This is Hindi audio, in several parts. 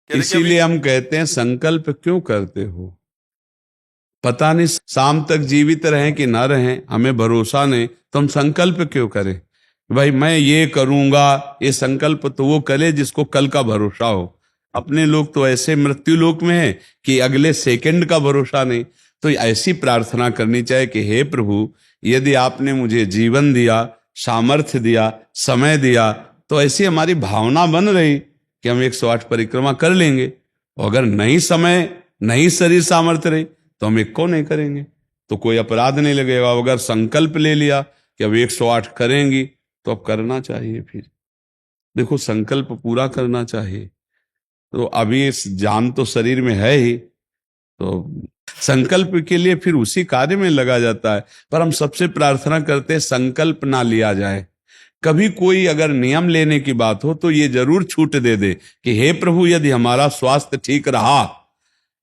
इसीलिए हम कहते हैं संकल्प क्यों करते हो? पता नहीं शाम तक जीवित रहें कि ना रहें, हमें भरोसा नहीं, तो हम संकल्प क्यों करें? भाई मैं ये करूंगा, ये संकल्प तो वो करे जिसको कल का भरोसा हो। अपने लोग तो ऐसे मृत्यु लोक में है कि अगले सेकंड का भरोसा नहीं। तो ऐसी प्रार्थना करनी चाहिए कि हे प्रभु, यदि आपने मुझे जीवन दिया, सामर्थ्य दिया, समय दिया, तो ऐसी हमारी भावना बन रही कि हम 108 परिक्रमा कर लेंगे। अगर नहीं समय, नहीं शरीर सामर्थ्य रही, तो हम एक को नहीं करेंगे, तो कोई अपराध नहीं लगेगा। अगर संकल्प ले लिया कि अब 108 करेंगी, तो अब करना चाहिए। फिर देखो, संकल्प पूरा करना चाहिए। तो अभी इस जान तो शरीर में है ही, तो संकल्प के लिए फिर उसी कार्य में लगा जाता है। पर हम सबसे प्रार्थना करते हैं संकल्प ना लिया जाए। कभी कोई अगर नियम लेने की बात हो तो ये जरूर छूट दे दे कि हे प्रभु, यदि हमारा स्वास्थ्य ठीक रहा,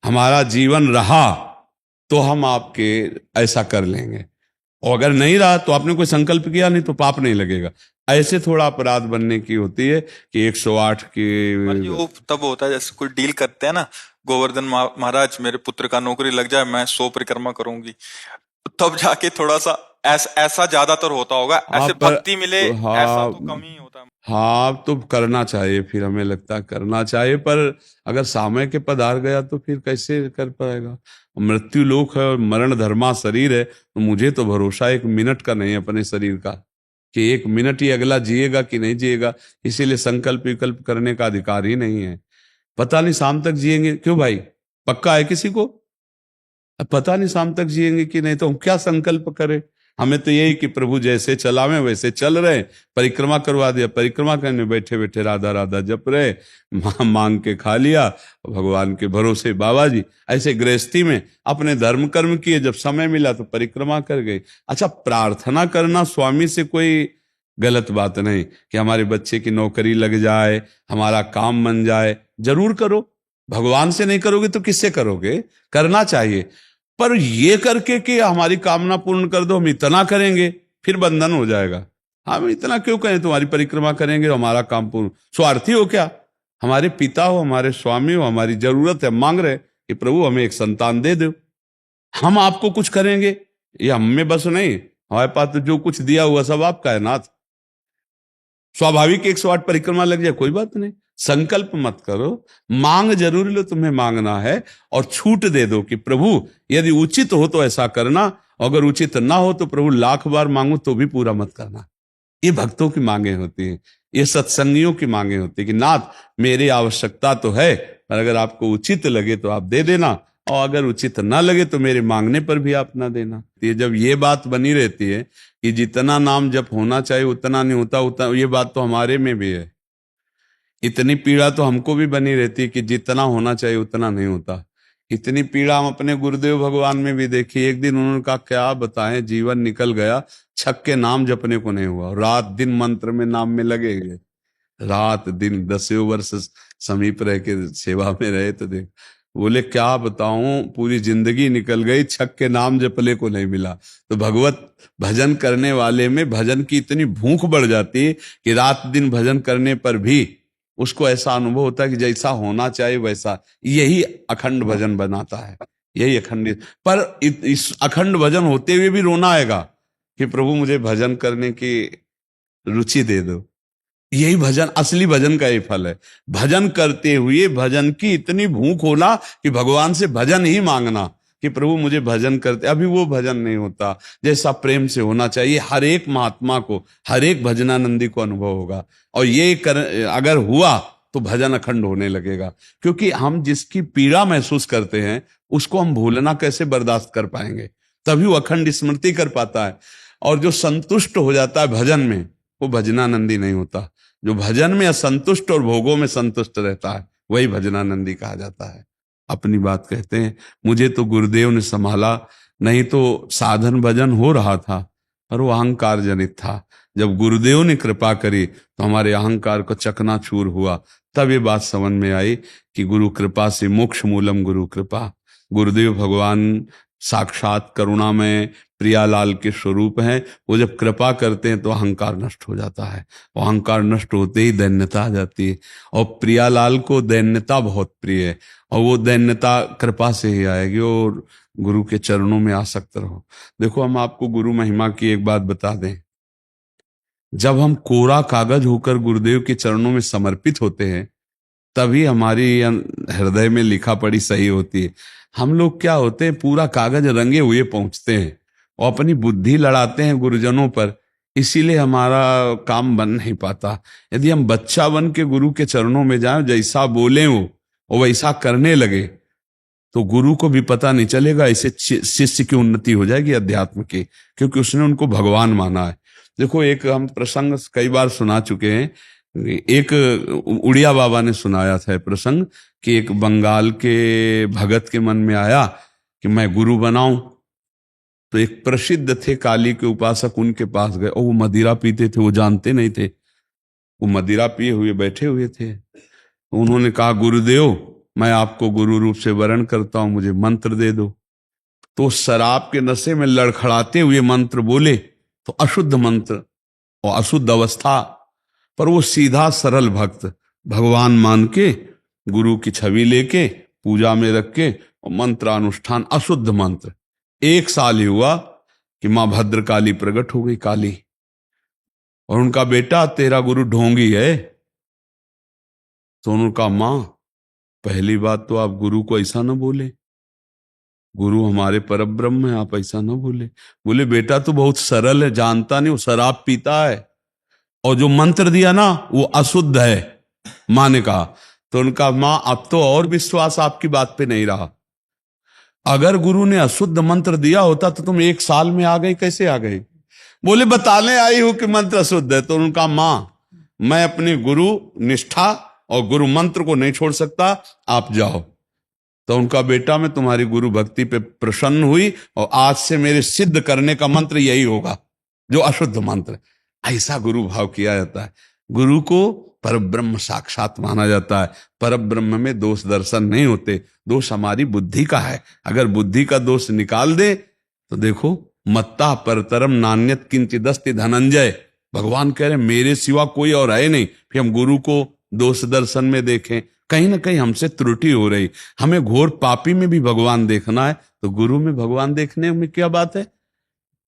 हमारा जीवन रहा, तो हम आपके ऐसा कर लेंगे। और अगर नहीं रहा तो आपने कोई संकल्प किया नहीं, तो पाप नहीं लगेगा। ऐसे थोड़ा अपराध बनने की होती है कि 108 की वो तब होता है जैसे कोई डील करते हैं ना, गोवर्धन महाराज मेरे पुत्र का नौकरी लग जाए, मैं 100 परिक्रमा करूंगी, तब जाके थोड़ा सा ऐसा ज्यादातर होता होगा। ऐसे भक्ति मिले ऐसा तो कम ही होता है। हाँ, तो करना चाहिए, फिर हमें लगता है करना चाहिए। पर अगर समय के पधार गया तो फिर कैसे कर पाएगा? मृत्यु लोक है और मरण धर्मा शरीर है, तो मुझे तो भरोसा 1 मिनट का नहीं अपने शरीर का कि 1 मिनट ही अगला जिएगा कि नहीं जिएगा। इसीलिए संकल्प विकल्प करने का अधिकार ही नहीं है। पता नहीं शाम तक जिएंगे, क्यों भाई? पक्का है किसी को? अब पता नहीं शाम तक जिएंगे कि नहीं, तो हम क्या संकल्प करें? हमें तो यही कि प्रभु जैसे चलावे वैसे चल रहे। परिक्रमा करवा दिया, परिक्रमा करने बैठे बैठे राधा राधा जप रहे, मांग के खा लिया, भगवान के भरोसे बाबा जी। ऐसे गृहस्थी में अपने धर्म कर्म किए, जब समय मिला तो परिक्रमा कर गए। अच्छा, प्रार्थना करना स्वामी से कोई गलत बात नहीं कि हमारे बच्चे की नौकरी लग जाए, हमारा काम बन जाए, जरूर करो। भगवान से नहीं करोगे तो किससे करोगे? करना चाहिए। पर ये करके कि हमारी कामना पूर्ण कर दो, हम इतना करेंगे, फिर बंधन हो जाएगा। हम इतना क्यों करें? तुम्हारी परिक्रमा करेंगे तो हमारा काम पूर्ण। स्वार्थी हो क्या? हमारे पिता हो, हमारे स्वामी हो, हमारी जरूरत है, मांग रहे कि प्रभु हमें एक संतान दे दो, हम आपको कुछ करेंगे। ये हम में बस नहीं, हमारे पास तो जो कुछ दिया हुआ सब आपका है नाथ। स्वाभाविक 108 परिक्रमा लग जाए, कोई बात नहीं। संकल्प मत करो, मांग जरूर लो, तुम्हें मांगना है, और छूट दे दो कि प्रभु यदि उचित हो तो ऐसा करना, अगर उचित ना हो तो प्रभु लाख बार मांगो तो भी पूरा मत करना। ये भक्तों की मांगे होती हैं, ये सत्संगियों की मांगे होती है कि नाथ मेरी आवश्यकता तो है, पर अगर आपको उचित लगे तो आप दे देना, और अगर उचित ना लगे तो मेरे मांगने पर भी आप ना देना। ये जब ये बात बनी रहती है कि जितना नाम जप होना चाहिए उतना नहीं होता, उतना, ये बात तो हमारे में भी है। इतनी पीड़ा तो हमको भी बनी रहती है कि जितना होना चाहिए उतना नहीं होता। इतनी पीड़ा हम अपने गुरुदेव भगवान में भी देखी। एक दिन उन्होंने कहा क्या बताएं, जीवन निकल गया, छक के नाम जपने को नहीं हुआ, रात दिन मंत्र में नाम में लगे गए, रात दिन 10 वर्ष समीप रह के सेवा में रहे। तो देख, बोले क्या बताऊं, पूरी जिंदगी निकल गई, छक के नाम जपले को नहीं मिला। तो भगवत भजन करने वाले में भजन की इतनी भूख बढ़ जाती है कि रात दिन भजन करने पर भी उसको ऐसा अनुभव होता है कि जैसा होना चाहिए वैसा। यही अखंड भजन बनाता है, यही अखंड। पर इस अखंड भजन होते हुए भी रोना आएगा कि प्रभु मुझे भजन करने की रुचि दे दो। यही भजन, असली भजन का ये फल है। भजन करते हुए भजन की इतनी भूख होना कि भगवान से भजन ही मांगना कि प्रभु मुझे भजन करते। अभी वो भजन नहीं होता जैसा प्रेम से होना चाहिए। हर एक महात्मा को, हर एक भजनानंदी को अनुभव होगा, और ये अगर हुआ तो भजन अखंड होने लगेगा। क्योंकि हम जिसकी पीड़ा महसूस करते हैं उसको हम भूलना कैसे बर्दाश्त कर पाएंगे? तभी वो अखंड स्मृति कर पाता है। और जो संतुष्ट हो जाता है भजन में, वो भजनानंदी नहीं होता। जो भजन में असंतुष्ट और भोगों में संतुष्ट रहता है वही भजनानंदी कहा जाता है। अपनी बात कहते हैं, मुझे तो गुरुदेव ने संभाला, नहीं तो साधन भजन हो रहा था, पर वो अहंकार जनित था। जब गुरुदेव ने कृपा करी तो हमारे अहंकार को चकनाचूर हुआ। तब ये बात समझ में आई कि गुरु कृपा से मोक्ष मूलम गुरु कृपा। गुरुदेव भगवान साक्षात करुणा में प्रियालाल के स्वरूप हैं। वो जब कृपा करते हैं तो अहंकार नष्ट हो जाता है, और अहंकार नष्ट होते ही दैन्यता आ जाती है। और प्रियालाल को दैन्यता बहुत प्रिय है, और वो दैन्यता कृपा से ही आएगी। और गुरु के चरणों में आसक्त रहो। देखो, हम आपको गुरु महिमा की एक बात बता दें, जब हम कोरा कागज होकर गुरुदेव के चरणों में समर्पित होते हैं, तभी हमारी हृदय में लिखा पढ़ी सही होती है। हम लोग क्या होते हैं, पूरा कागज रंगे हुए पहुंचते हैं और अपनी बुद्धि लड़ाते हैं गुरुजनों पर, इसीलिए हमारा काम बन नहीं पाता। यदि हम बच्चा बन के गुरु के चरणों में जाएं, जैसा बोले वो और वैसा करने लगे, तो गुरु को भी पता नहीं चलेगा, इसे शिष्य की उन्नति हो जाएगी अध्यात्म की, क्योंकि उसने उनको भगवान माना है। देखो, एक हम प्रसंग कई बार सुना चुके हैं। एक उड़िया बाबा ने सुनाया था प्रसंग कि एक बंगाल के भगत के मन में आया कि मैं गुरु बनाऊं। तो एक प्रसिद्ध थे काली के उपासक, उनके पास गए, और वो मदिरा पीते थे, वो जानते नहीं थे, वो मदिरा पिए हुए बैठे हुए थे। तो उन्होंने कहा, गुरुदेव, मैं आपको गुरु रूप से वरण करता हूं, मुझे मंत्र दे दो। तो शराब के नशे में लड़खड़ाते हुए मंत्र बोले, तो अशुद्ध मंत्र और अशुद्ध अवस्था, पर वो सीधा सरल भक्त भगवान मान के गुरु की छवि लेके पूजा में रख के और मंत्रानुष्ठान, अशुद्ध मंत्र। 1 साल ही हुआ कि मां भद्रकाली प्रकट हो गई, काली, और उनका बेटा, तेरा गुरु ढोंगी है। तो उनका, मां, पहली बात तो आप गुरु को ऐसा ना बोले, गुरु हमारे परब्रह्म है, आप ऐसा ना बोले। बोले, बेटा तो बहुत सरल है, जानता नहीं, वो शराब पीता है, और जो मंत्र दिया ना वो अशुद्ध है। मां ने कहा। तो उनका, मां, अब तो और विश्वास आपकी बात पे नहीं रहा। अगर गुरु ने अशुद्ध मंत्र दिया होता तो तुम 1 साल में आ गई, कैसे आ गई? बोले, बताने आई हूं कि मंत्र अशुद्ध है। तो उनका, मां, मैं अपनी गुरु निष्ठा और गुरु मंत्र को नहीं छोड़ सकता, आप जाओ। तो उनका बेटा, मैं तुम्हारी गुरु भक्ति पे प्रसन्न हुई, और आज से मेरे सिद्ध करने का मंत्र यही होगा जो अशुद्ध मंत्र। ऐसा गुरु भाव किया जाता है। गुरु को परब्रह्म साक्षात माना जाता है। परब्रह्म में दोष दर्शन नहीं होते, दोष हमारी बुद्धि का है। अगर बुद्धि का दोष निकाल दे तो देखो, मत्ता परतरम नान्यत किंचिदस्ति धनंजय, भगवान कह रहे मेरे सिवा कोई और है नहीं। फिर हम गुरु को दोष दर्शन में देखें, कहीं ना कहीं हमसे त्रुटि हो रही। हमें घोर पापी में भी भगवान देखना है, तो गुरु में भगवान देखने में क्या बात है?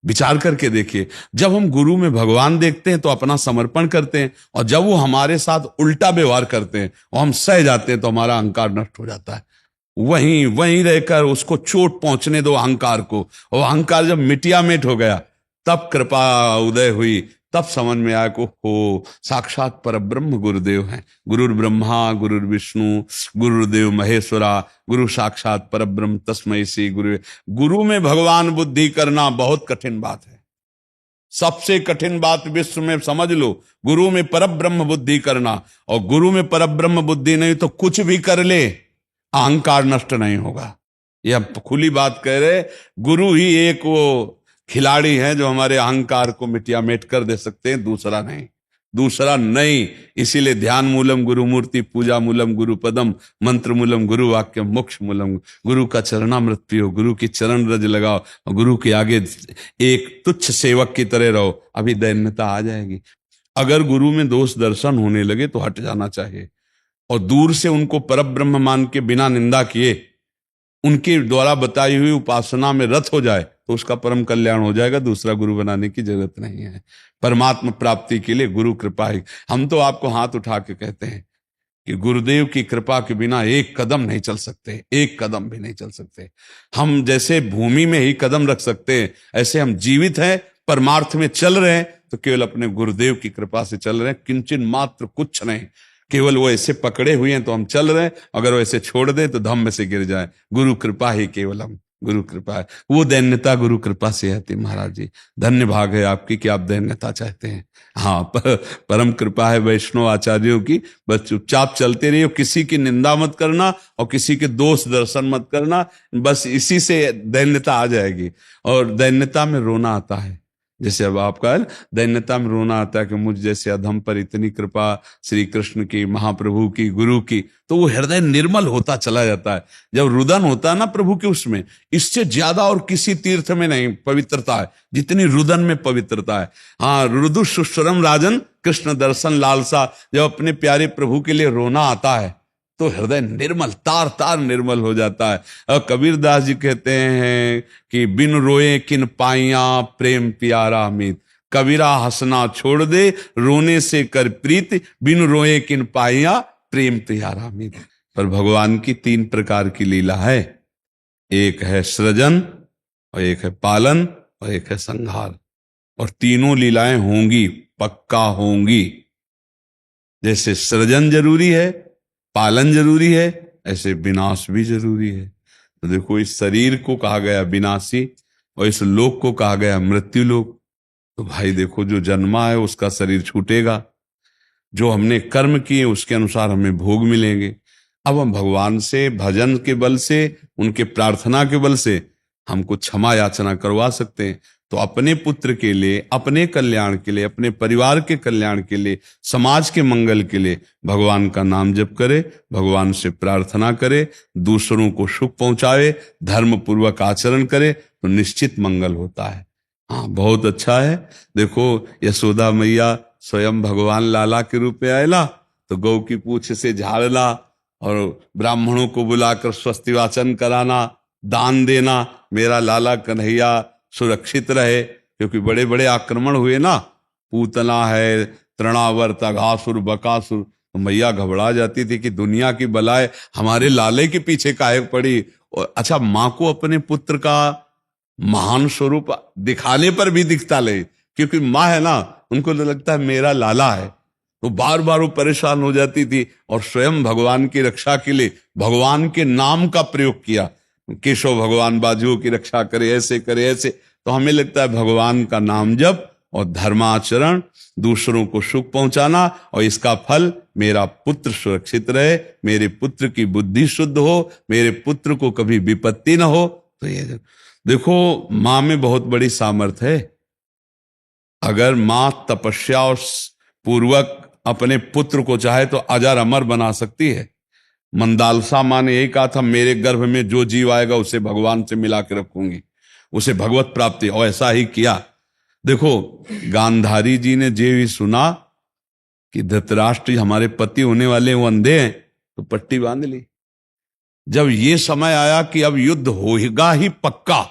विचार करके देखिए, जब हम गुरु में भगवान देखते हैं तो अपना समर्पण करते हैं, और जब वो हमारे साथ उल्टा व्यवहार करते हैं और हम सह जाते हैं तो हमारा अहंकार नष्ट हो जाता है। वहीं वहीं रहकर उसको चोट पहुंचने दो अहंकार को, और अहंकार जब मिटिया मिट हो गया, तब कृपा उदय हुई, तब समझ में आया को हो साक्षात परब्रह्म गुरुदेव हैं। गुरुर् ब्रह्मा गुरुर् विष्णु गुरुर्देव महेश्वरा, गुरु साक्षात परब्रह्म तस्मै श्री गुरु। गुरु में भगवान बुद्धि करना बहुत कठिन बात है, सबसे कठिन बात विश्व में, समझ लो। गुरु में परब्रह्म बुद्धि करना, और गुरु में परब्रह्म बुद्धि नहीं तो कुछ भी कर ले, अहंकार नष्ट नहीं होगा। यह खुली बात कह रहे, गुरु ही एक वो खिलाड़ी है जो हमारे अहंकार को मिटिया मेट कर दे सकते हैं, दूसरा नहीं, दूसरा नहीं। इसीलिए ध्यान मूलम गुरु मूर्ति, पूजा मूलम गुरु पदम, मंत्र मूलम गुरु वाक्य, मोक्ष मूलम। गुरु का चरणामृत पियो, गुरु की चरण रज लगाओ, और गुरु के आगे एक तुच्छ सेवक की तरह रहो, अभी दैन्यता आ जाएगी। अगर गुरु में दोष दर्शन होने लगे तो हट जाना चाहिए, और दूर से उनको परब्रह्म मान के बिना निंदा किए उनके द्वारा बताई हुई उपासना में रत हो जाए तो उसका परम कल्याण हो जाएगा। दूसरा गुरु बनाने की जरूरत नहीं है। परमात्मा प्राप्ति के लिए गुरु कृपा है। हम तो आपको हाथ उठा के कहते हैं कि गुरुदेव की कृपा के बिना एक कदम नहीं चल सकते, एक कदम भी नहीं चल सकते। हम जैसे भूमि में ही कदम रख सकते हैं, ऐसे हम जीवित हैं, परमार्थ में चल रहे हैं तो केवल अपने गुरुदेव की कृपा से चल रहे हैं, किंचन मात्र कुछ नहीं। केवल वो ऐसे पकड़े हुए हैं तो हम चल रहे हैं, अगर वो ऐसे छोड़ दें तो धम्म से गिर जाए। गुरु कृपा ही केवलम, गुरु कृपा है। वो दैन्यता गुरु कृपा से आती। महाराज जी, धन्य भाग है आपकी कि आप दैन्यता चाहते हैं। हाँ, परम कृपा है वैष्णव आचार्यों की। बस चुपचाप चलते रहिए, किसी की निंदा मत करना और किसी के दोष दर्शन मत करना, बस इसी से दैन्यता आ जाएगी। और दैन्यता में रोना आता है, जैसे अब आपका है, दैन्यता में रोना आता है कि मुझ जैसे अधम पर इतनी कृपा, श्री कृष्ण की, महाप्रभु की, गुरु की, तो वो हृदय निर्मल होता चला जाता है। जब रुदन होता है ना प्रभु के, उसमें इससे ज्यादा और किसी तीर्थ में नहीं पवित्रता है जितनी रुदन में पवित्रता है। हाँ, रुदु सुश्रम राजन कृष्ण दर्शन लालसा, जब अपने प्यारे प्रभु के लिए रोना आता है तो हृदय निर्मल, तार तार निर्मल हो जाता है। और कबीरदास जी कहते हैं कि बिन रोए किन पाइया प्रेम प्यारा मीत, कबीरा हंसना छोड़ दे रोने से कर प्रीत, बिन रोए किन पाइया प्रेम प्यारा मीत। पर भगवान की 3 प्रकार की लीला है, एक है सृजन और एक है पालन और एक है संहार, और तीनों लीलाएं होंगी, पक्का होंगी। जैसे सृजन जरूरी है, पालन जरूरी है, ऐसे विनाश भी जरूरी है। तो देखो, इस शरीर को कहा गया विनाशी और इस लोक को कहा गया मृत्यु लोक। तो भाई देखो, जो जन्मा है उसका शरीर छूटेगा, जो हमने कर्म किए उसके अनुसार हमें भोग मिलेंगे। अब हम भगवान से भजन के बल से, उनके प्रार्थना के बल से हमको क्षमा याचना करवा सकते हैं। तो अपने पुत्र के लिए, अपने कल्याण के लिए, अपने परिवार के कल्याण के लिए, समाज के मंगल के लिए भगवान का नाम जप करे, भगवान से प्रार्थना करे, दूसरों को सुख पहुंचाए, धर्म पूर्वक आचरण करे, तो निश्चित मंगल होता है। हाँ, बहुत अच्छा है। देखो, यशोदा मैया स्वयं भगवान लाला के रूप में आयला, तो गौ की पूंछ से झाड़ना और ब्राह्मणों को बुलाकर स्वस्ति वाचन कराना, दान देना, मेरा लाला कन्हैया सुरक्षित रहे। क्योंकि बड़े बड़े आक्रमण हुए ना, पूतना है, तृणावर्त, अघासुर, बकासुर, तो मैया घबरा जाती थी कि दुनिया की बलाएं हमारे लाले के पीछे काहे पड़ी। और अच्छा, माँ को अपने पुत्र का महान स्वरूप दिखाने पर भी दिखता ले, क्योंकि माँ है ना, उनको तो लगता है मेरा लाला है, तो बार बार वो परेशान हो जाती थी। और स्वयं भगवान की रक्षा के लिए भगवान के नाम का प्रयोग किया, केशव भगवान बाजुओं की रक्षा करे, ऐसे करे, ऐसे। तो हमें लगता है भगवान का नाम जप और धर्माचरण, दूसरों को सुख पहुंचाना, और इसका फल मेरा पुत्र सुरक्षित रहे, मेरे पुत्र की बुद्धि शुद्ध हो, मेरे पुत्र को कभी विपत्ति ना हो। तो ये देखो, माँ में बहुत बड़ी सामर्थ है। अगर माँ तपस्या और पूर्वक अपने पुत्र को चाहे तो अजर अमर बना सकती है। मंदालसा माँ ने यही कहा था, मेरे गर्भ में जो जीव आएगा उसे भगवान से मिला के रखूंगी, उसे भगवत प्राप्ति, और ऐसा ही किया। देखो, गांधारी जी ने जे भी सुना कि धृतराष्ट्र हमारे पति होने वाले वो अंधे हैं, तो पट्टी बांध ली। जब ये समय आया कि अब युद्ध होगा ही पक्का,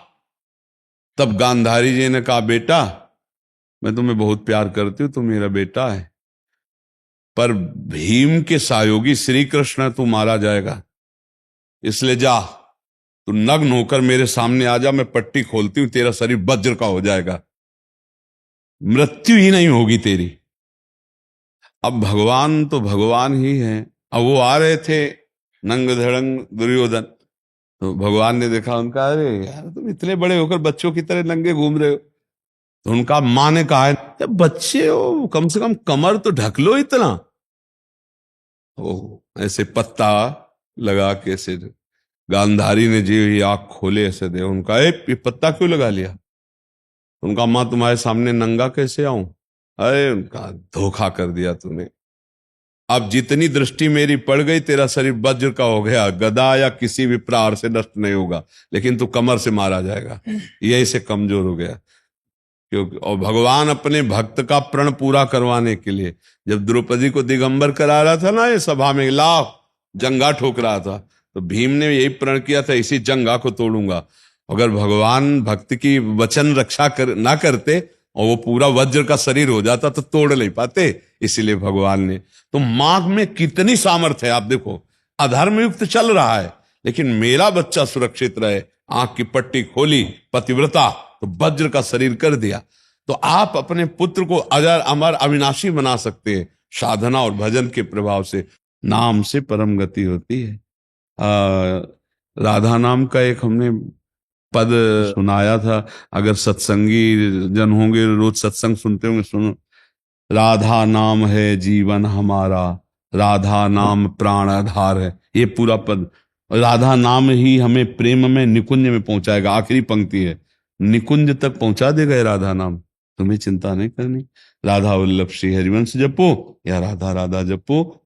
तब गांधारी जी ने कहा, बेटा मैं तुम्हें बहुत प्यार करती हूं, तुम मेरा बेटा है, पर भीम के सहयोगी श्री कृष्ण तू मारा जाएगा, इसलिए जा, तू नग्न होकर मेरे सामने आ जा, मैं पट्टी खोलती हूं, तेरा शरीर वज्र का हो जाएगा, मृत्यु ही नहीं होगी तेरी। अब भगवान तो भगवान ही है। अब वो आ रहे थे नंग धड़ंग दुर्योधन, तो भगवान ने देखा उनका, अरे यार तुम इतने बड़े होकर बच्चों की तरह नंगे घूम रहे हो। तो उनका माँ ने कहा, जब बच्चे हो कम से कम कमर तो ढक लो इतना। ओ ऐसे पत्ता लगा के, ऐसे गांधारी ने जी ही आंख खोले, ऐसे दे उनका, ये पत्ता क्यों लगा लिया? उनका, माँ तुम्हारे सामने नंगा कैसे आऊं? अरे उनका, धोखा कर दिया तूने, अब जितनी दृष्टि मेरी पड़ गई, तेरा शरीर वज्र का हो गया, गदा या किसी भी प्रहार से नष्ट नहीं होगा, लेकिन तू कमर से मारा जाएगा। यही से कमजोर हो गया। क्योंकि और भगवान अपने भक्त का प्रण पूरा करवाने के लिए जब द्रौपदी को दिगंबर करा रहा था ना, ये सभा में लाभ जंगा ठोक रहा था, तो भीम ने यही प्रण किया था, इसी जंगा को तोड़ूंगा। अगर भगवान भक्त की वचन रक्षा ना करते और वो पूरा वज्र का शरीर हो जाता तो तोड़ नहीं पाते। इसीलिए भगवान ने, तो मां में कितनी सामर्थ्य है। आप देखो, अधर्म युक्त चल रहा है, लेकिन मेरा बच्चा सुरक्षित रहे, आंख की पट्टी खोली, पतिव्रता, तो वज्र का शरीर कर दिया। तो आप अपने पुत्र को अजर अमर अविनाशी बना सकते हैं साधना और भजन के प्रभाव से। नाम से परम गति होती है। राधा नाम का एक हमने पद सुनाया था, अगर सत्संगी जन होंगे, रोज सत्संग सुनते होंगे, सुनो, राधा नाम है जीवन हमारा, राधा नाम प्राण आधार है। ये पूरा पद, राधा नाम ही हमें प्रेम में निकुंज में पहुंचाएगा। आखिरी पंक्ति है, निकुंज तक पहुंचा देगा राधा नाम। तुम्हें चिंता नहीं करनी। राधा वल्लभ श्री हरिवंश जपो या राधा राधा जपो,